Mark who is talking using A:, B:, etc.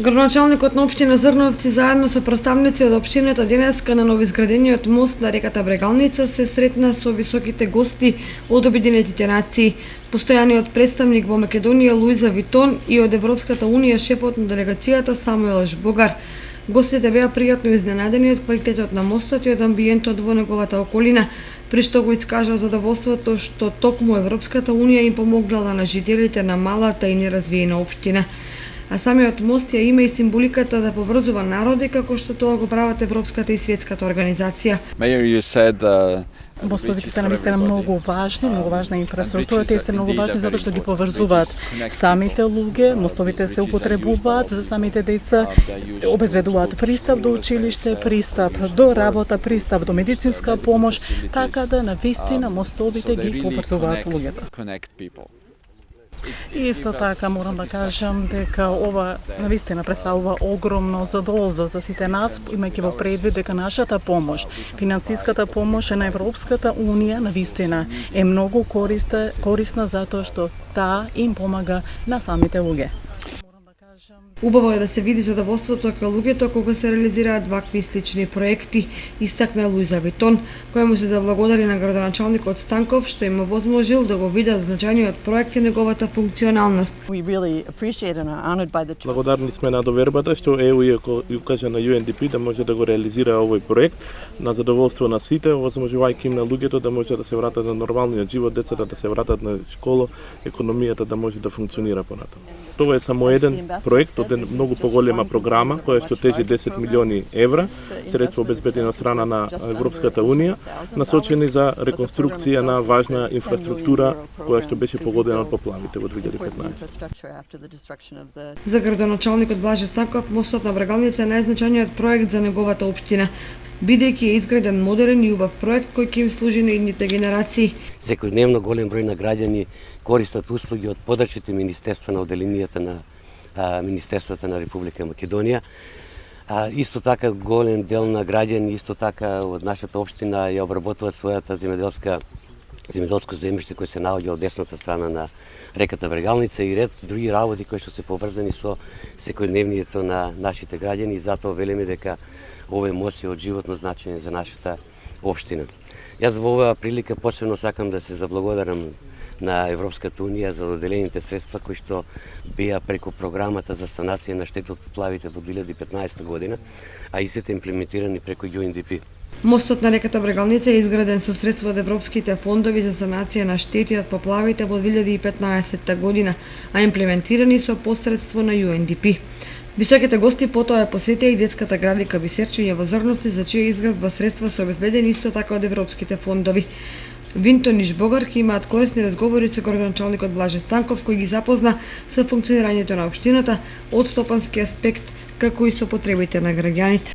A: Градоначалникот на општина Зрновци заедно со представници од општината денеска на новоизградениот мост на реката Брегалница се сретна со високите гости од Обединетите нации. Постојаниот представник во Македонија Луиза Витон и од Европската унија шефот на делегацијата Самуел Жбогар. Гостите беа пријатно изненадени од квалитетот на мостот и од амбиентот во неговата околина, при што го искажа задоволството што токму Европската унија им помогнала на жителите на малата и неразвиена општина. А самиот мост ја има и символиката да поврзува народи како што тоа го прават Европската и Светската организација.
B: Мостовите се навистина многу важна инфраструктура, тие се многу важни затоа што ги поврзуваат самите луѓе, мостовите се употребуваат за самите деца, обезбедуваат пристап до училиште, пристап до работа, пристап до медицинска помош, така да навистина мостовите ги поврзуваат луѓето. И исто така морам да кажам дека ова навистина представува огромно задоволство за сите нас, имајќи во предвид дека нашата помош, финансиската помош на Европската унија навистина е многу корисна затоа што таа им помага на самите луѓе.
A: Убаво е да се види задоволството кај луѓето кога се реализираат вакви слични проекти, истакна Луиза Витон, која му се заблагодари на градоначалникот Станков што им овозможил да го видат значаниот проект и неговата функционалност.
C: Благодарни сме на довербата што ЕУ ја укажа на UNDP да може да го реализира овој проект на задоволство на сите, овозможувајќи им на луѓето да може да се вратат на нормалниот живот, децата да се вратат на школа, економијата да може да функционира понатаму. Тоа е само еден проект од многу поголема програма која што тежи 10 милиони евра, средства обезбедени од страна на Европската унија, насочени за реконструкција на важна инфраструктура која што беше погодена од поплавите во 2015.
A: За градоначалникот Блаже Станков, мостот на Брегалница е најзначајниот проект за неговата општина, бидејќи е изграден модерен и убав проект кој ќе им служи на идните генерации.
D: Секојдневно голем број на граѓани користат услуги од подрачните министерства на оделенијата на Министерството на Република Македонија. Исто така голем дел на граѓани, исто така од нашата општина ја обработуваат својата земјоделско земјиште кој се наоѓа од десната страна на реката Брегалница и ред други работи кои што се поврзани со секојдневнието на нашите граѓани и затоа велиме дека овој мост е од животно значење за нашата општина. Јас во оваа прилика посебно сакам да се заблагодарам на Европската унија за доделените средства кои што беа преку програмата за санација на штета од поплавите во 2015 година, а и сите имплементирани преку UNDP.
A: Мостот на реката Брегалница е изграден со средства од европските фондови за санација на штети од поплавите во 2015 година, а имплементирани со посредство на UNDP. Високите гости потоа ја посетија и детската градика Бисерчиња во Зрновци, за чија изградба средства се обезбедени исто така од европските фондови. Винтон и Жбогар ќе имаат корисни разговори со градоначалникот Блаже Станков, кој ги запозна со функционирањето на општината од стопански аспект, како и со потребите на граѓаните.